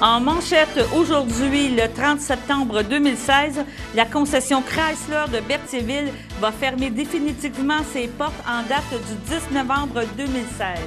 En manchette aujourd'hui, le 30 septembre 2016, la concession Chrysler de Berthierville va fermer définitivement ses portes en date du 10 novembre 2016.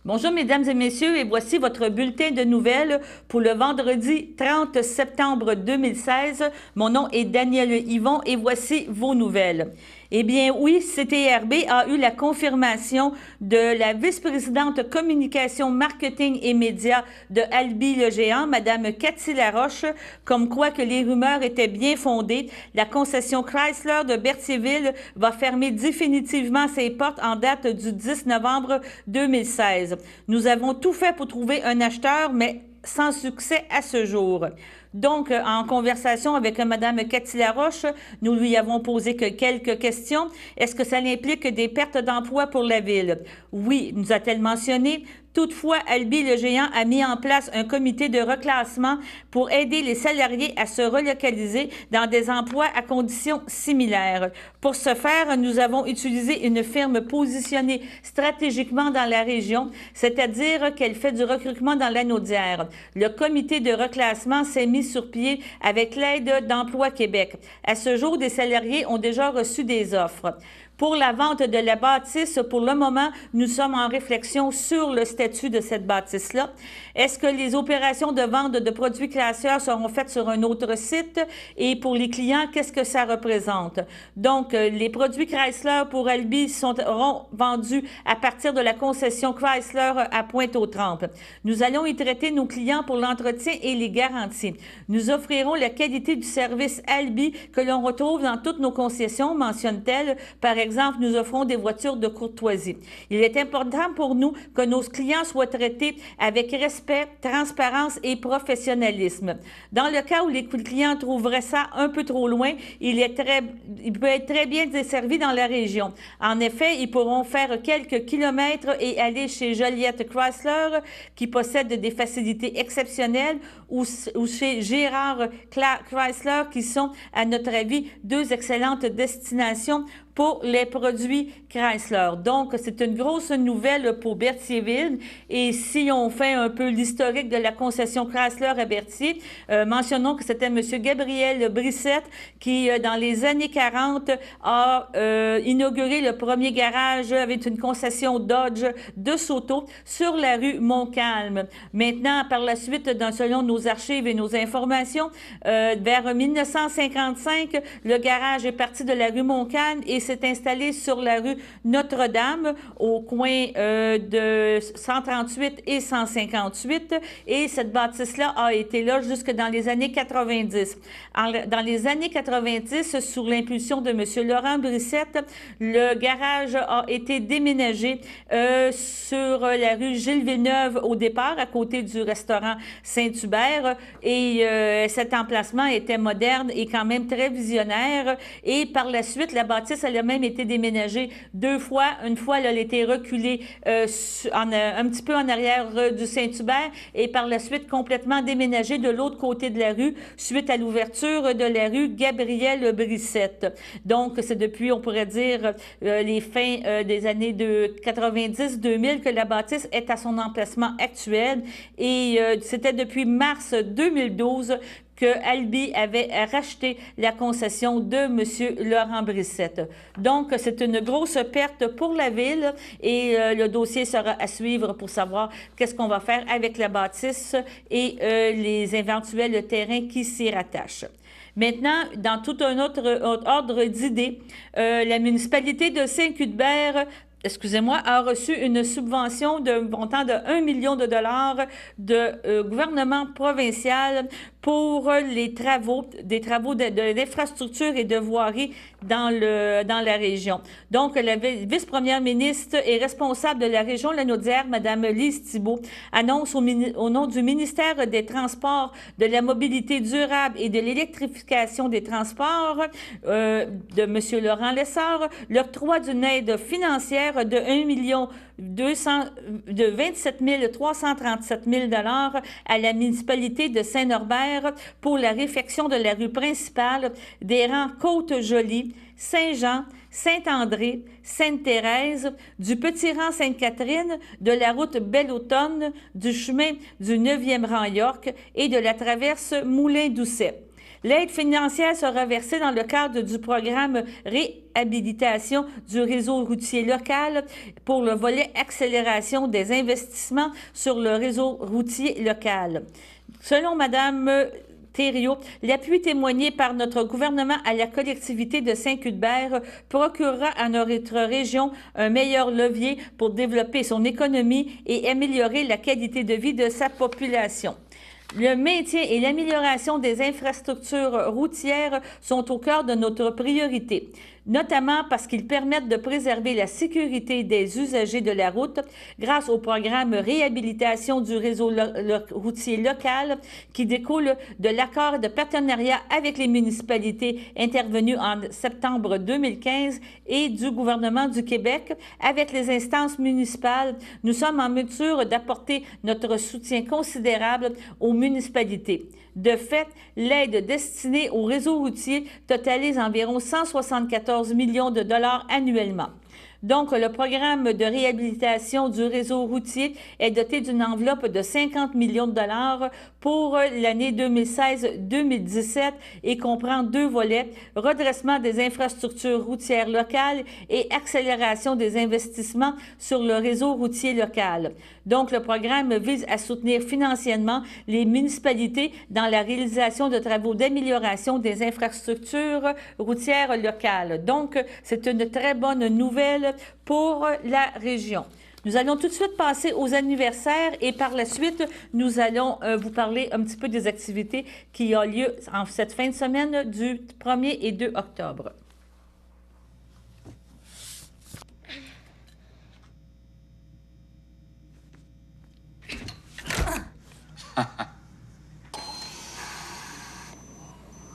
Bonjour mesdames et messieurs, et voici votre bulletin de nouvelles pour le vendredi 30 septembre 2016. Mon nom est Daniel Yvon et voici vos nouvelles. Eh bien oui, CTRB a eu la confirmation de la vice-présidente communication, marketing et médias de Albi le Géant, Madame Cathy Laroche, comme quoi que les rumeurs étaient bien fondées. La concession Chrysler de Berthierville va fermer définitivement ses portes en date du 10 novembre 2016. Nous avons tout fait pour trouver un acheteur, mais sans succès à ce jour. Donc, en conversation avec Mme Cathy Laroche, nous lui avons posé que quelques questions. Est-ce que ça implique des pertes d'emploi pour la ville? Oui, nous a-t-elle mentionné. Toutefois, Albi le Géant a mis en place un comité de reclassement pour aider les salariés à se relocaliser dans des emplois à conditions similaires. Pour ce faire, nous avons utilisé une firme positionnée stratégiquement dans la région, c'est-à-dire qu'elle fait du recrutement dans l'Anaudière. Le comité de reclassement s'est mis sur pied avec l'aide d'Emploi Québec. À ce jour, des salariés ont déjà reçu des offres. Pour la vente de la bâtisse, pour le moment, nous sommes en réflexion sur le statut de cette bâtisse-là. Est-ce que les opérations de vente de produits Chrysler seront faites sur un autre site? Et pour les clients, qu'est-ce que ça représente? Donc, les produits Chrysler pour Albi seront vendus à partir de la concession Chrysler à Pointe-aux-Trembles. Nous allons y traiter nos clients pour l'entretien et les garanties. Nous offrirons la qualité du service Albi que l'on retrouve dans toutes nos concessions, mentionne-t-elle. Par exemple, nous offrons des voitures de courtoisie. Il est important pour nous que nos clients soient traités avec respect, transparence et professionnalisme. Dans le cas où les clients trouveraient ça un peu trop loin, il peut être très bien desservi dans la région. En effet, ils pourront faire quelques kilomètres et aller chez Joliette Chrysler, qui possède des facilités exceptionnelles, ou chez Gérard Chrysler, qui sont, à notre avis, deux excellentes destinations pour les produits Chrysler. Donc, c'est une grosse nouvelle pour Berthierville. Et si on fait un peu l'historique de la concession Chrysler à Berthier, mentionnons que c'était M. Gabriel Brissette qui, dans les années 40, a inauguré le premier garage avec une concession Dodge de Soto sur la rue Montcalm. Maintenant, par la suite, selon nos archives et nos informations, vers 1955, le garage est parti de la rue Montcalm et s'est installé sur la rue Notre-Dame, au coin de 138 et 158. Et cette bâtisse-là a été là jusque dans les années 90. Dans les années 90, sous l'impulsion de M. Laurent Brissette, le garage a été déménagé sur la rue Gilles-Villeneuve au départ, à côté du restaurant Saint-Hubert. Et cet emplacement était moderne et quand même très visionnaire. Et par la suite, la bâtisse elle a même été déménagée deux fois. Une fois, elle a été reculée un petit peu en arrière du Saint-Hubert et par la suite complètement déménagée de l'autre côté de la rue suite à l'ouverture de la rue Gabriel Brissette. Donc, c'est depuis, on pourrait dire, les fins des années de 90-2000 que la bâtisse est à son emplacement actuel et c'était depuis mars 2012 que Albi avait racheté la concession de M. Laurent Brissette. Donc, c'est une grosse perte pour la ville et le dossier sera à suivre pour savoir qu'est-ce qu'on va faire avec la bâtisse et les éventuels terrains qui s'y rattachent. Maintenant, dans tout un autre ordre d'idées, la municipalité de Saint-Cuthbert a reçu une subvention de montant de 1 million de dollars de gouvernement provincial pour des travaux d'infrastructure et de voirie dans la région. Donc, la vice-première ministre et responsable de la région Lanaudière, Mme Lise Thibault, annonce au nom du ministère des Transports, de la mobilité durable et de l'électrification des transports de M. Laurent Lessard, l'octroi d'une aide financière supplémentaire de 27 337 000 $ à la municipalité de Saint-Norbert pour la réfection de la rue principale des rangs Côte-Jolie, Saint-Jean, Saint-André, Sainte-Thérèse, du petit rang Sainte-Catherine, de la route Belle-Automne, du chemin du 9e rang York et de la traverse Moulin-Doucet. L'aide financière sera versée dans le cadre du programme Réhabilitation du réseau routier local pour le volet accélération des investissements sur le réseau routier local. Selon Mme Thériault, l'appui témoigné par notre gouvernement à la collectivité de Saint-Cuthbert procurera à notre région un meilleur levier pour développer son économie et améliorer la qualité de vie de sa population. Le maintien et l'amélioration des infrastructures routières sont au cœur de notre priorité, notamment parce qu'ils permettent de préserver la sécurité des usagers de la route grâce au programme Réhabilitation du réseau routier local qui découle de l'accord de partenariat avec les municipalités intervenu en septembre 2015 et du gouvernement du Québec. Avec les instances municipales, nous sommes en mesure d'apporter notre soutien considérable aux municipalités. De fait, l'aide destinée au réseau routier totalise environ 174 millions de dollars annuellement. Donc, le programme de réhabilitation du réseau routier est doté d'une enveloppe de 50 millions de dollars pour l'année 2016-2017 et comprend 2 volets, redressement des infrastructures routières locales et accélération des investissements sur le réseau routier local. Donc, le programme vise à soutenir financièrement les municipalités dans la réalisation de travaux d'amélioration des infrastructures routières locales. Donc, c'est une très bonne nouvelle pour la région. Nous allons tout de suite passer aux anniversaires et par la suite, nous allons vous parler un petit peu des activités qui ont lieu en cette fin de semaine du 1er et 2 octobre.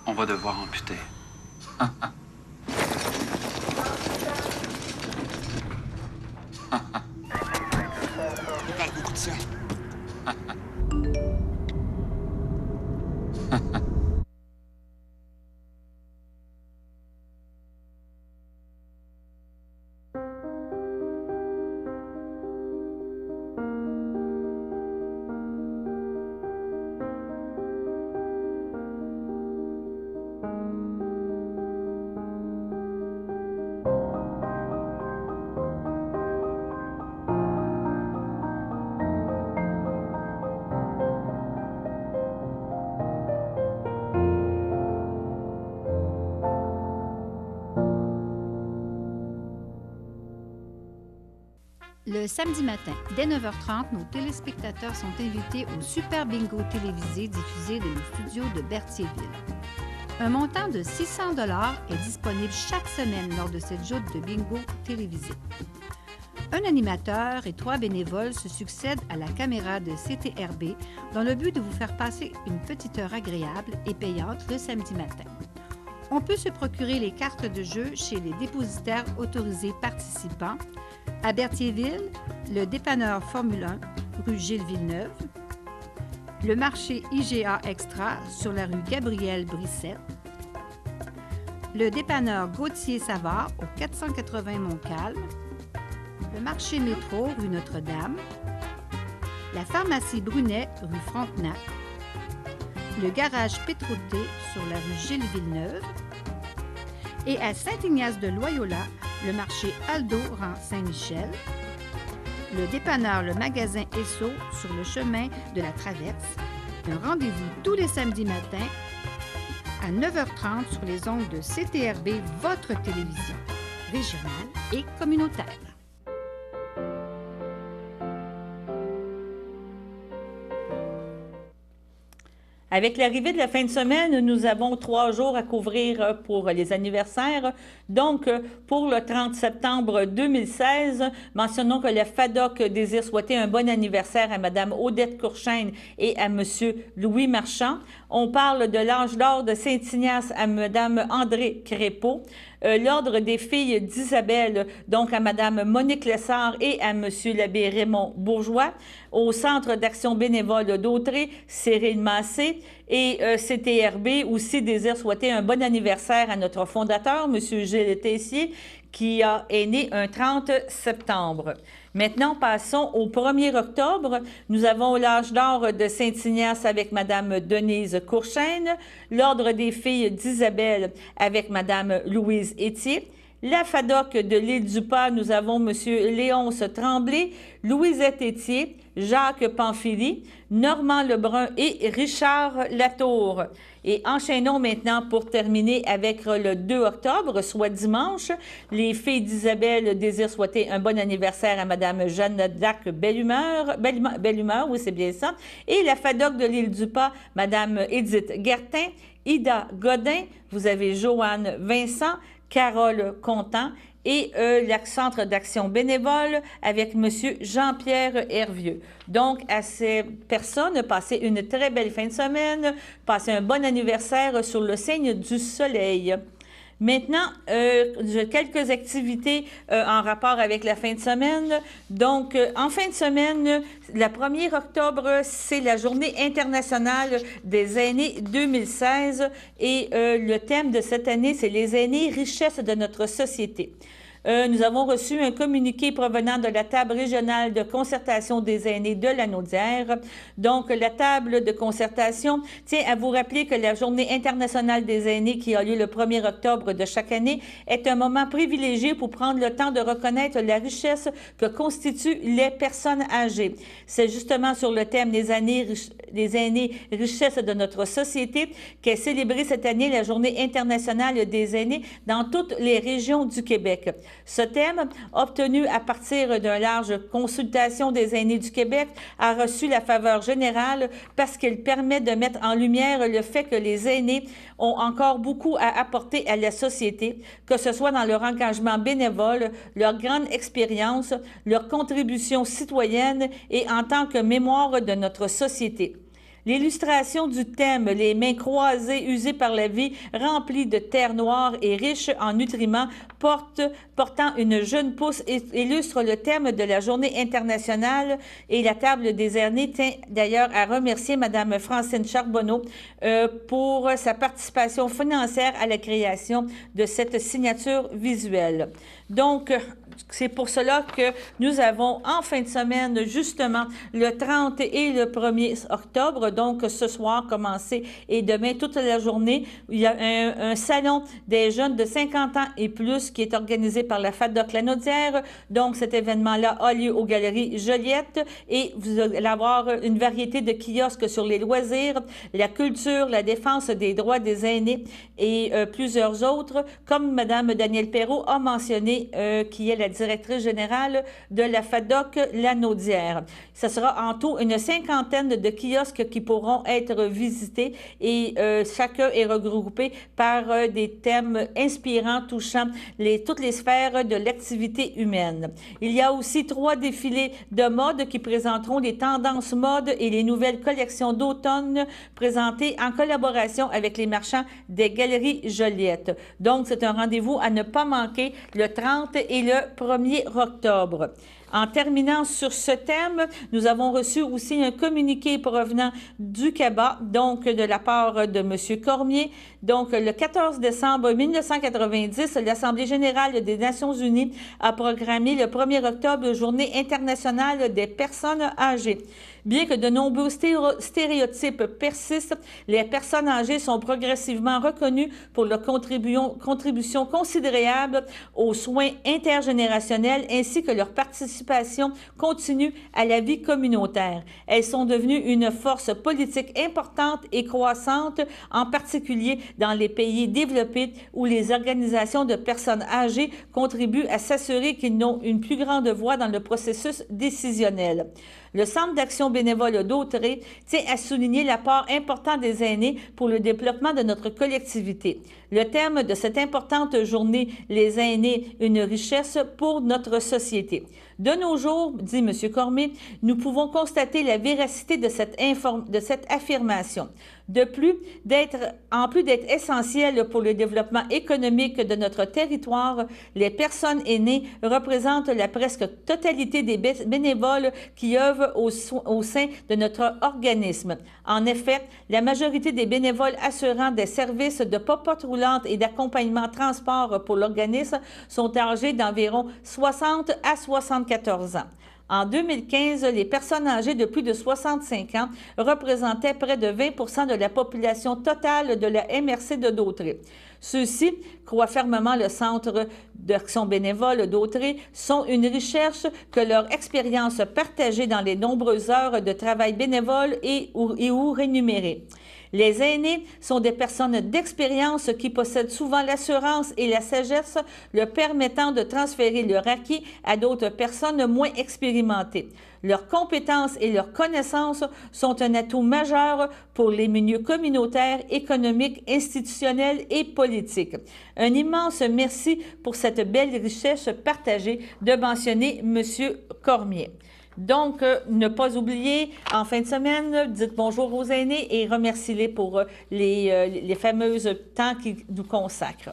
On va devoir amputer. Il parle beaucoup de ça. Le samedi matin, dès 9h30, nos téléspectateurs sont invités au Super Bingo télévisé diffusé de nos studios de Berthierville. Un montant de 600 $ est disponible chaque semaine lors de cette joute de bingo télévisé. Un animateur et 3 bénévoles se succèdent à la caméra de CTRB dans le but de vous faire passer une petite heure agréable et payante le samedi matin. On peut se procurer les cartes de jeu chez les dépositaires autorisés participants à Berthierville, le dépanneur Formule 1, rue Gilles Villeneuve, le marché IGA Extra sur la rue Gabriel Brissette, le dépanneur Gauthier-Savard au 480 Montcalm, le marché métro rue Notre-Dame, la pharmacie Brunet rue Frontenac, le garage Pétroté sur la rue Gilles Villeneuve et à Saint-Ignace-de-Loyola, le marché Aldo rang Saint-Michel, le dépanneur Le Magasin Esso sur le chemin de la Traverse. Un rendez-vous tous les samedis matins à 9h30 sur les ondes de CTRB, votre télévision régionale et communautaire. Avec l'arrivée de la fin de semaine, nous avons 3 jours à couvrir pour les anniversaires. Donc, pour le 30 septembre 2016, mentionnons que la FADOC désire souhaiter un bon anniversaire à Mme Odette Courchaine et à M. Louis Marchand. On parle de l'âge d'or de Saint-Ignace à Mme André Crépeau. l'Ordre des filles d'Isabelle, donc à Mme Monique Lessard et à M. l'abbé Raymond Bourgeois. Au Centre d'action bénévole d'Autrey, Cyril Massé. Et CTRB aussi désire souhaiter un bon anniversaire à notre fondateur, M. Gilles Tessier, qui est né un 30 septembre. Maintenant, passons au 1er octobre. Nous avons l'âge d'or de Saint-Ignace avec Mme Denise Courchaine, l'Ordre des filles d'Isabelle avec Mme Louise Étier. La FADOC de l'île du Pas, nous avons M. Léonce Tremblay, Louisette Étier, Jacques Pamphili, Normand Lebrun et Richard Latour. Et enchaînons maintenant pour terminer avec le 2 octobre, soit dimanche. Les filles d'Isabelle désirent souhaiter un bon anniversaire à Mme Jeanne d'Arc Bellumeur, oui, c'est bien ça. Et la FADOC de l'île du Pas, Mme Édith Guertin, Ida Godin, vous avez Joanne Vincent, Carole Contant et le Centre d'action bénévole avec M. Jean-Pierre Hervieux. Donc, à ces personnes, passez une très belle fin de semaine, passez un bon anniversaire sur le signe du soleil. Maintenant, j'ai quelques activités en rapport avec la fin de semaine. Donc, en fin de semaine, le 1er octobre, c'est la Journée internationale des aînés 2016 et le thème de cette année, c'est les aînés, richesse de notre société. Nous avons reçu un communiqué provenant de la table régionale de concertation des aînés de la Naudière. Donc, la table de concertation tient à vous rappeler que la Journée internationale des aînés qui a lieu le 1er octobre de chaque année est un moment privilégié pour prendre le temps de reconnaître la richesse que constituent les personnes âgées. C'est justement sur le thème des aînés, richesse de notre société qu'est célébrée cette année la Journée internationale des aînés dans toutes les régions du Québec. Ce thème, obtenu à partir d'une large consultation des aînés du Québec, a reçu la faveur générale parce qu'il permet de mettre en lumière le fait que les aînés ont encore beaucoup à apporter à la société, que ce soit dans leur engagement bénévole, leur grande expérience, leur contribution citoyenne et en tant que mémoire de notre société. L'illustration du thème « Les mains croisées usées par la vie, remplies de terre noire et riches en nutriments, portant une jeune pousse » illustre le thème de la Journée internationale et la table des aînés tient d'ailleurs à remercier Mme Francine Charbonneau pour sa participation financière à la création de cette signature visuelle. Donc, c'est pour cela que nous avons en fin de semaine, justement, le 30 et le 1er octobre, donc ce soir, commencé et demain, toute la journée, il y a un salon des jeunes de 50 ans et plus qui est organisé par la FADOC La Naudière. Donc, cet événement-là a lieu aux Galeries Joliette et vous allez avoir une variété de kiosques sur les loisirs, la culture, la défense des droits des aînés et plusieurs autres, comme Mme Danielle Perrault a mentionné, qui est la directrice générale de la FADOC La Naudière. Ce sera en tout une 50aine de kiosques qui pourront être visités et chacun est regroupé par des thèmes inspirants touchant toutes les sphères de l'activité humaine. Il y a aussi 3 défilés de mode qui présenteront les tendances mode et les nouvelles collections d'automne présentées en collaboration avec les marchands des Galeries Joliette. Donc, c'est un rendez-vous à ne pas manquer le 30 et le 1er octobre. En terminant sur ce thème, nous avons reçu aussi un communiqué provenant du CABA, donc de la part de M. Cormier. Donc, le 14 décembre 1990, l'Assemblée générale des Nations unies a programmé le 1er octobre Journée internationale des personnes âgées. Bien que de nombreux stéréotypes persistent, les personnes âgées sont progressivement reconnues pour leur contribution considérable aux soins intergénérationnels ainsi que leur participation continue à la vie communautaire. Elles sont devenues une force politique importante et croissante, en particulier dans les pays développés où les organisations de personnes âgées contribuent à s'assurer qu'ils ont une plus grande voix dans le processus décisionnel. Le Centre d'action bénévole d'Autrey tient à souligner l'apport important des aînés pour le développement de notre collectivité. Le thème de cette importante journée, les aînés, une richesse pour notre société. De nos jours, dit M. Cormier, nous pouvons constater la véracité de cette affirmation. De plus, en plus d'être essentiel pour le développement économique de notre territoire, les personnes aînées représentent la presque totalité des bénévoles qui œuvrent au sein de notre organisme. En effet, la majorité des bénévoles assurant des services de popote roulante et d'accompagnement transport pour l'organisme sont âgés d'environ 60 à 74 ans. En 2015, les personnes âgées de plus de 65 ans représentaient près de 20 % de la population totale de la MRC de Dautrey. Ceux-ci, croient fermement le Centre d'action bénévole Dautrey, sont une recherche que leur expérience partagée dans les nombreuses heures de travail bénévole et ou rémunérées. Les aînés sont des personnes d'expérience qui possèdent souvent l'assurance et la sagesse leur permettant de transférer leur acquis à d'autres personnes moins expérimentées. Leurs compétences et leurs connaissances sont un atout majeur pour les milieux communautaires, économiques, institutionnels et politiques. Un immense merci pour cette belle richesse partagée de mentionner M. Cormier. Donc, ne pas oublier, en fin de semaine, dites bonjour aux aînés et remerciez-les pour les fameuses temps qu'ils nous consacrent.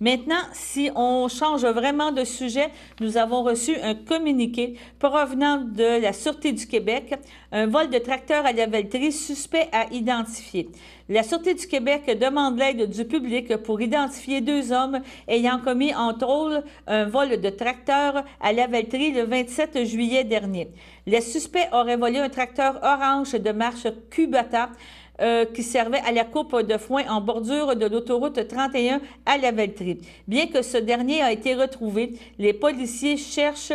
Maintenant, si on change vraiment de sujet, nous avons reçu un communiqué provenant de la Sûreté du Québec, un vol de tracteur à la Velleterie suspect à identifier. La Sûreté du Québec demande l'aide du public pour identifier 2 hommes ayant commis, entre autres, un vol de tracteur à la Velleterie le 27 juillet dernier. Les suspects auraient volé un tracteur orange de marque Kubota qui servait à la coupe de foin en bordure de l'autoroute 31 à la Velleterie. Bien que ce dernier a été retrouvé, les policiers cherchent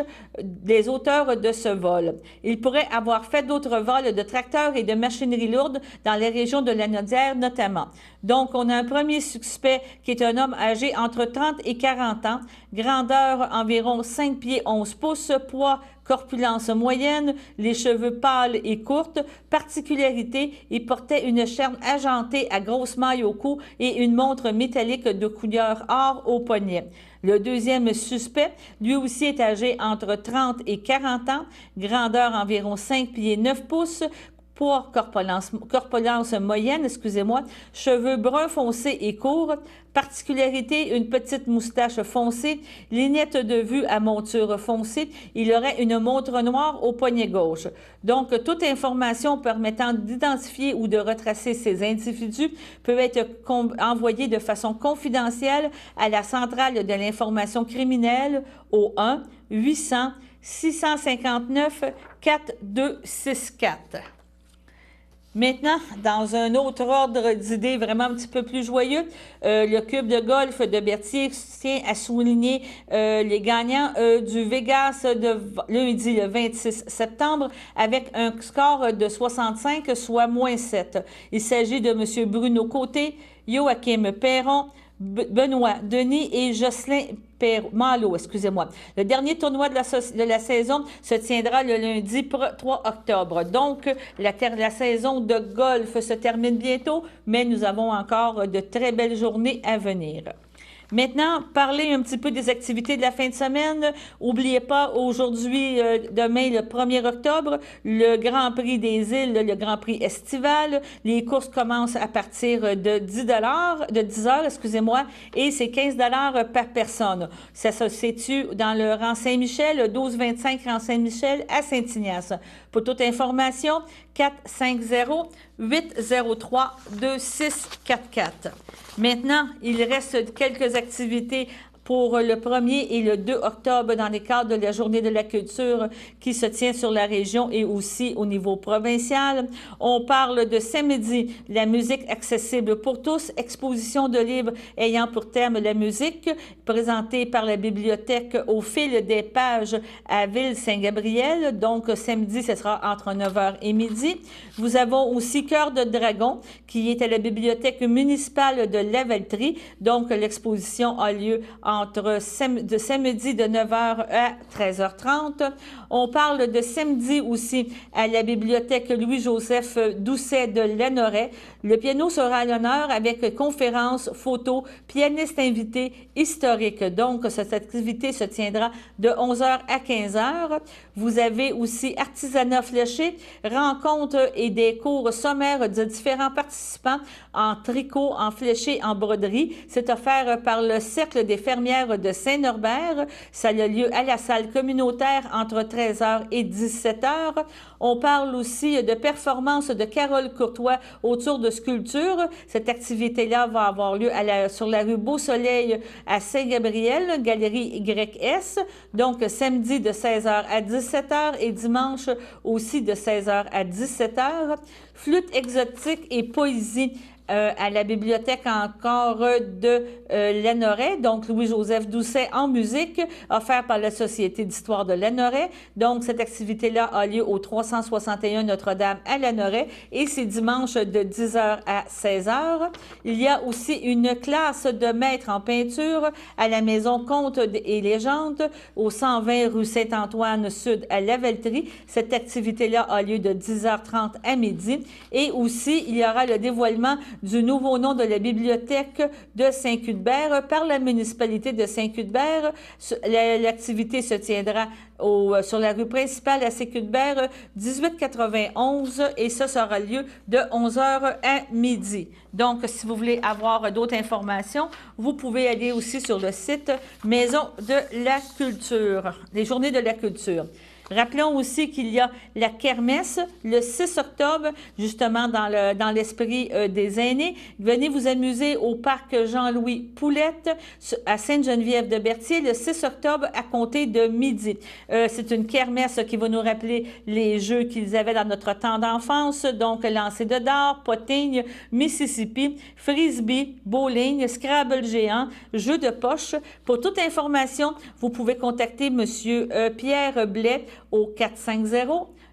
les auteurs de ce vol. Ils pourraient avoir fait d'autres vols de tracteurs et de machinerie lourde dans les régions de la Naudière notamment. Donc, on a un premier suspect qui est un homme âgé entre 30 et 40 ans, grandeur environ 5 pieds 11 pouces, poids corpulence moyenne, les cheveux pâles et courtes. Particularité, il portait une chaîne argentée à grosse maille au cou et une montre métallique de couleur or au poignet. Le deuxième suspect, lui aussi est âgé entre 30 et 40 ans, grandeur environ 5 pieds 9 pouces, poids corpulence moyenne, cheveux bruns foncés et courts, particularité, une petite moustache foncée, lunettes de vue à monture foncée, il aurait une montre noire au poignet gauche. Donc, toute information permettant d'identifier ou de retracer ces individus peut être envoyée de façon confidentielle à la centrale de l'information criminelle au 1-800-659-4264. Maintenant, dans un autre ordre d'idées vraiment un petit peu plus joyeux, le club de golf de Berthier tient à souligner les gagnants du Vegas de lundi le 26 septembre avec un score de 65, soit -7. Il s'agit de M. Bruno Côté, Joachim Perron, Benoît Denis et Jocelyn Malo, Le dernier tournoi de la saison se tiendra le lundi 3 octobre. Donc, la saison de golf se termine bientôt, mais nous avons encore de très belles journées à venir. Maintenant, parler un petit peu des activités de la fin de semaine. N'oubliez pas, aujourd'hui, demain, le 1er octobre, le Grand Prix des îles, le Grand Prix estival. Les courses commencent à partir de 10 heures, et c'est 15 $ par personne. Ça se situe dans le rang Saint-Michel, 1225 rang Saint-Michel à Saint-Ignace. Pour toute information, 450-803-2644. Maintenant, il reste quelques activités pour le 1er et le 2 octobre dans le cadre de la Journée de la culture qui se tient sur la région et aussi au niveau provincial. On parle de samedi, la musique accessible pour tous, exposition de livres ayant pour thème la musique, présentée par la bibliothèque au fil des pages à Ville-Saint-Gabriel. Donc, samedi, ce sera entre 9h et midi. Nous avons aussi Cœur de Dragon, qui est à la bibliothèque municipale de la Velleterie. Donc, l'exposition a lieu en de samedi de 9h à 13h30. On parle de samedi aussi à la bibliothèque Louis-Joseph Doucet de Lanoret. Le piano sera à l'honneur avec conférences, photos, pianiste invité historique. Donc, cette activité se tiendra de 11h à 15h. Vous avez aussi artisanat fléché, rencontres et des cours sommaires de différents participants en tricot, en fléché, en broderie. C'est offert par le Cercle des fermières de Saint-Norbert. Ça a lieu à la salle communautaire entre 13h et 17h. On parle aussi de performance de Carole Courtois autour de sculpture. Cette activité-là va avoir lieu sur la rue Beau-Soleil à Saint-Gabriel, galerie YS. Donc, samedi de 16h à 17h et dimanche aussi de 16h à 17h. Flûte exotique et poésie à la bibliothèque encore de Lanoret, donc Louis-Joseph Doucet en musique, offert par la Société d'histoire de Lanoret. Donc, cette activité-là a lieu au 361 Notre-Dame à Lanoret et c'est dimanche de 10h à 16h. Il y a aussi une classe de maître en peinture à la Maison Contes et légendes au 120 rue Saint-Antoine Sud à Lavelterie. Cette activité-là a lieu de 10h30 à midi. Et aussi, il y aura le dévoilement du nouveau nom de la bibliothèque de Saint-Cuthbert par la municipalité de Saint-Cuthbert. L'activité se tiendra sur la rue principale à Saint-Cuthbert, 1891, et ça aura lieu de 11h à midi. Donc, si vous voulez avoir d'autres informations, vous pouvez aller aussi sur le site Maison de la Culture, les Journées de la Culture. Rappelons aussi qu'il y a la kermesse le 6 octobre, justement dans l'esprit des aînés. Venez vous amuser au parc Jean-Louis Poulette à Sainte-Geneviève-de-Berthier le 6 octobre à compter de midi. C'est une kermesse qui va nous rappeler les jeux qu'ils avaient dans notre temps d'enfance, donc lancer de dard, potting, Mississippi, frisbee, bowling, Scrabble géant, jeux de poche. Pour toute information, vous pouvez contacter M. Pierre Blais au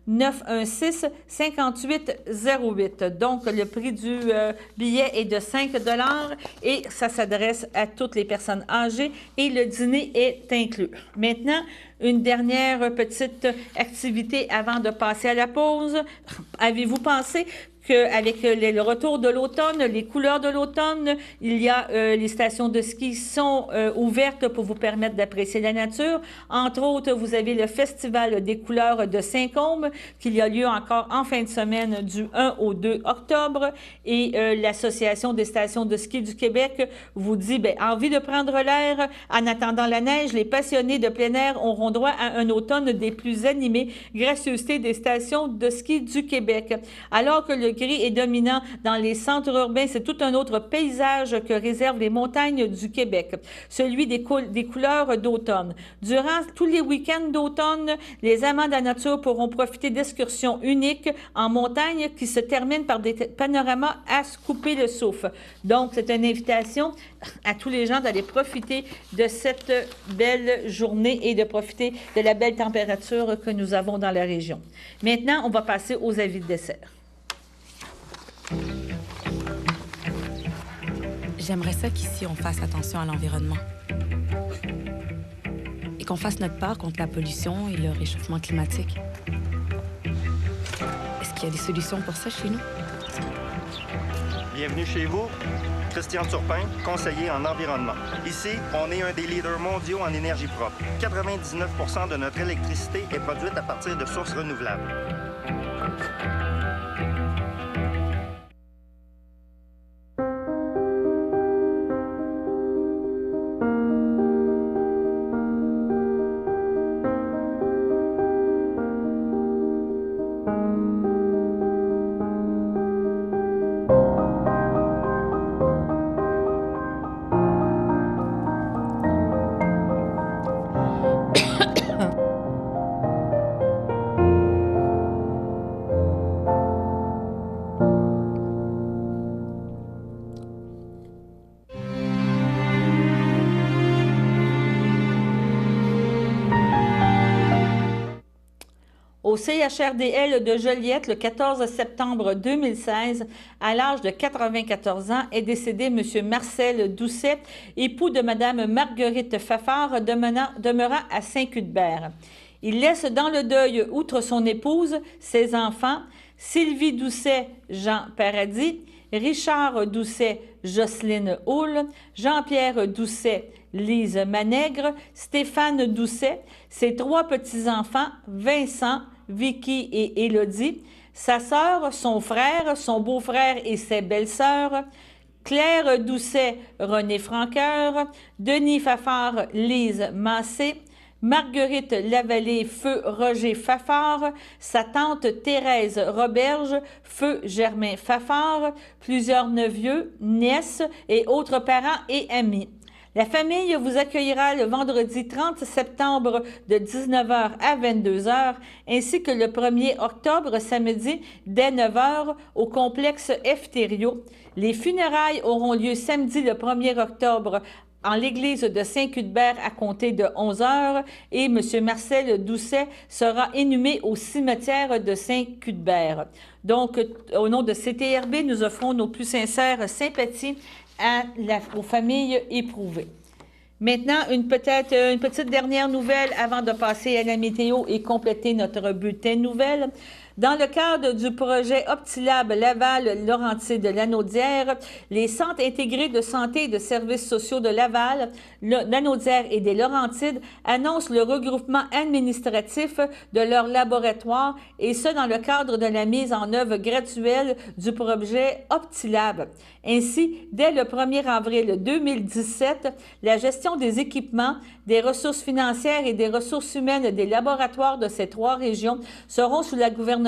450-916-5808. Donc, le prix du billet est de 5 $ et ça s'adresse à toutes les personnes âgées et le dîner est inclus. Maintenant, une dernière petite activité avant de passer à la pause. Avez-vous pensé qu'avec le retour de l'automne, les couleurs de l'automne, il y a les stations de ski qui sont ouvertes pour vous permettre d'apprécier la nature. Entre autres, vous avez le Festival des couleurs de Saint-Côme qui a lieu encore en fin de semaine du 1 au 2 octobre. Et l'Association des stations de ski du Québec vous dit, envie de prendre l'air en attendant la neige, les passionnés de plein air auront droit à un automne des plus animés, gracieuseté des stations de ski du Québec. Alors que le gris est dominant dans les centres urbains, c'est tout un autre paysage que réservent les montagnes du Québec, celui des couleurs d'automne. Durant tous les week-ends d'automne, les amants de la nature pourront profiter d'excursions uniques en montagne qui se terminent par des panoramas à se couper le souffle. Donc, c'est une invitation à tous les gens d'aller profiter de cette belle journée et de profiter de la belle température que nous avons dans la région. Maintenant, on va passer aux avis de dessert. J'aimerais ça qu'ici, on fasse attention à l'environnement. Et qu'on fasse notre part contre la pollution et le réchauffement climatique. Est-ce qu'il y a des solutions pour ça chez nous? Bienvenue chez vous. Christian Turpin, conseiller en environnement. Ici, on est un des leaders mondiaux en énergie propre. 99% de notre électricité est produite à partir de sources renouvelables. Au CHRDL de Joliette, le 14 septembre 2016, à l'âge de 94 ans, est décédé M. Marcel Doucet, époux de Mme Marguerite Fafard, demeurant à Saint-Cuthbert. Il laisse dans le deuil, outre son épouse, ses enfants, Sylvie Doucet, Jean Paradis, Richard Doucet, Jocelyne Houle, Jean-Pierre Doucet, Lise Manègre, Stéphane Doucet, ses 3 petits-enfants, Vincent, Vicky et Élodie, sa sœur, son frère, son beau-frère et ses belles-sœurs, Claire Doucet, René Franqueur, Denis Fafard, Lise Massé, Marguerite Lavallée, feu Roger Fafard, sa tante Thérèse Roberge, feu Germain Fafard, plusieurs neveux, nièces et autres parents et amis. La famille vous accueillera le vendredi 30 septembre de 19h à 22h, ainsi que le 1er octobre, samedi, dès 9h, au complexe Efterio. Les funérailles auront lieu samedi le 1er octobre en l'église de Saint-Cuthbert à compter de 11h et M. Marcel Doucet sera inhumé au cimetière de Saint-Cuthbert. Donc, au nom de CTRB, nous offrons nos plus sincères sympathies aux familles éprouvées. Maintenant, une petite dernière nouvelle avant de passer à la météo et compléter notre bulletin de nouvelles. Dans le cadre du projet Optilab Laval-Laurentide-Lanaudière, les centres intégrés de santé et de services sociaux de Laval, Lanaudière et des Laurentides annoncent le regroupement administratif de leurs laboratoires et ce dans le cadre de la mise en œuvre graduelle du projet Optilab. Ainsi, dès le 1er avril 2017, la gestion des équipements, des ressources financières et des ressources humaines des laboratoires de ces 3 régions seront sous la gouvernance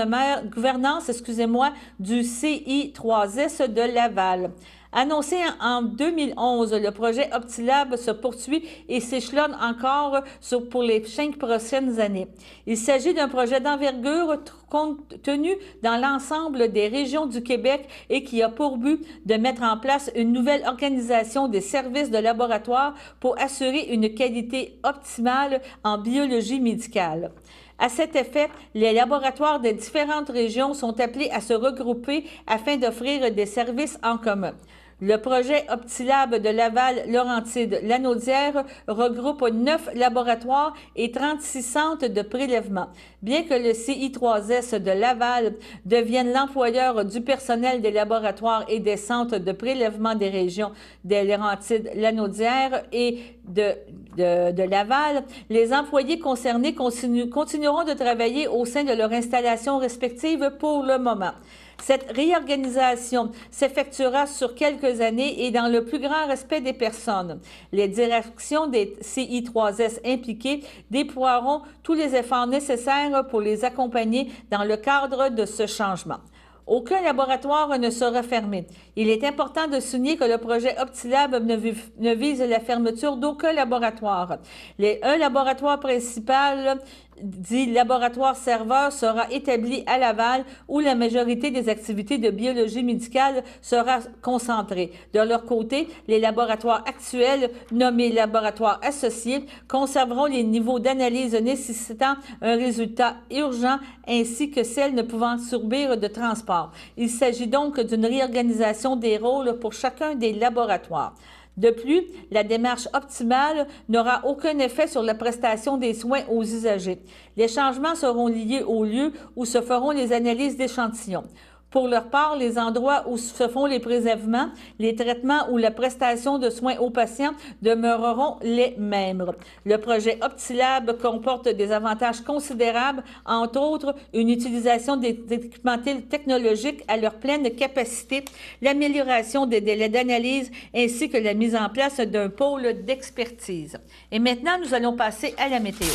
du CI3S de Laval. Annoncé en 2011, le projet Optilab se poursuit et s'échelonne encore pour les 5 prochaines années. Il s'agit d'un projet d'envergure compte tenu dans l'ensemble des régions du Québec et qui a pour but de mettre en place une nouvelle organisation des services de laboratoire pour assurer une qualité optimale en biologie médicale. À cet effet, les laboratoires des différentes régions sont appelés à se regrouper afin d'offrir des services en commun. Le projet Optilab de Laval-Laurentide-Lanaudière regroupe 9 laboratoires et 36 centres de prélèvement. Bien que le CI3S de Laval devienne l'employeur du personnel des laboratoires et des centres de prélèvement des régions des Laurentides-Lanaudière et de Laval, les employés concernés continueront de travailler au sein de leur installation respective pour le moment. Cette réorganisation s'effectuera sur quelques années et dans le plus grand respect des personnes. Les directions des CI3S impliquées déploieront tous les efforts nécessaires pour les accompagner dans le cadre de ce changement. Aucun laboratoire ne sera fermé. Il est important de souligner que le projet Optilab ne vise la fermeture d'aucun laboratoire. Un laboratoire principal dit laboratoire serveur sera établi à Laval où la majorité des activités de biologie médicale sera concentrée. De leur côté, les laboratoires actuels, nommés laboratoires associés, conserveront les niveaux d'analyse nécessitant un résultat urgent ainsi que celles ne pouvant subir de transport. Il s'agit donc d'une réorganisation des rôles pour chacun des laboratoires. De plus, la démarche optimale n'aura aucun effet sur la prestation des soins aux usagers. Les changements seront liés au lieu où se feront les analyses d'échantillons. Pour leur part, les endroits où se font les prélèvements, les traitements ou la prestation de soins aux patients demeureront les mêmes. Le projet Optilab comporte des avantages considérables, entre autres une utilisation des équipements technologiques à leur pleine capacité, l'amélioration des délais d'analyse ainsi que la mise en place d'un pôle d'expertise. Et maintenant, nous allons passer à la météo.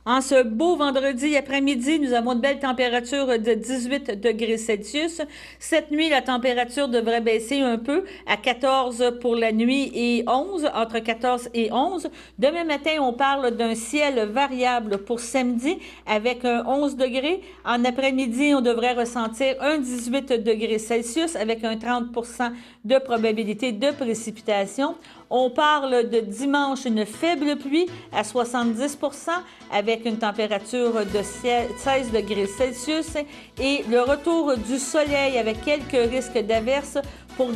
En ce beau vendredi après-midi, nous avons une belle température de 18 degrés Celsius. Cette nuit, la température devrait baisser un peu à 14 pour la nuit et 11, entre 14 et 11. Demain matin, on parle d'un ciel variable pour samedi avec un 11 degrés. En après-midi, on devrait ressentir un 18 degrés Celsius avec un 30% de probabilité de précipitation. On parle de dimanche, une faible pluie à 70% avec une température de 16 degrés Celsius et le retour du soleil avec quelques risques d'averses pour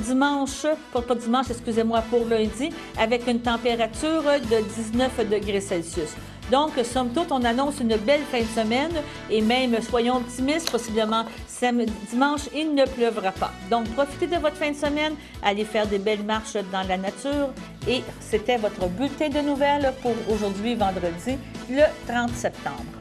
lundi avec une température de 19 degrés Celsius. Donc, somme toute, on annonce une belle fin de semaine et même, soyons optimistes, possiblement dimanche, il ne pleuvra pas. Donc, profitez de votre fin de semaine, allez faire des belles marches dans la nature et c'était votre bulletin de nouvelles pour aujourd'hui, vendredi, le 30 septembre.